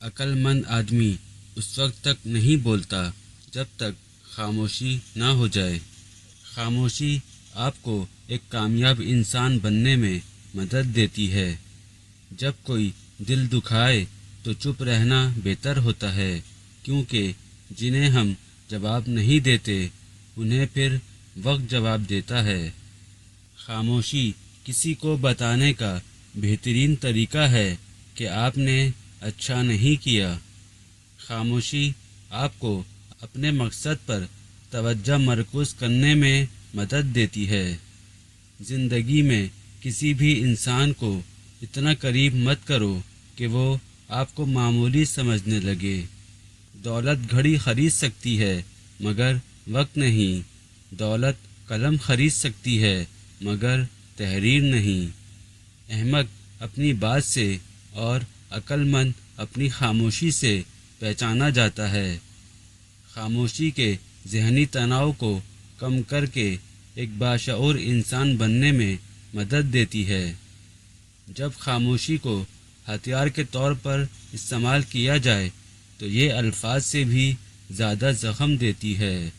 عقل مند آدمی اس وقت تک نہیں بولتا جب تک خاموشی نہ ہو جائے۔ خاموشی آپ کو ایک کامیاب انسان بننے میں مدد دیتی ہے۔ جب کوئی دل دکھائے تو چپ رہنا بہتر ہوتا ہے، کیونکہ جنہیں ہم جواب نہیں دیتے انہیں پھر وقت جواب دیتا ہے۔ خاموشی کسی کو بتانے کا بہترین طریقہ ہے کہ آپ نے اچھا نہیں کیا۔ خاموشی آپ کو اپنے مقصد پر توجہ مرکوز کرنے میں مدد دیتی ہے۔ زندگی میں کسی بھی انسان کو اتنا قریب مت کرو کہ وہ آپ کو معمولی سمجھنے لگے۔ دولت گھڑی خرید سکتی ہے مگر وقت نہیں۔ دولت قلم خرید سکتی ہے مگر تحریر نہیں۔ احمق اپنی بات سے اور عقل مند اپنی خاموشی سے پہچانا جاتا ہے۔ خاموشی کے ذہنی تناؤ کو کم کر کے ایک باشعور انسان بننے میں مدد دیتی ہے۔ جب خاموشی کو ہتھیار کے طور پر استعمال کیا جائے تو یہ الفاظ سے بھی زیادہ زخم دیتی ہے۔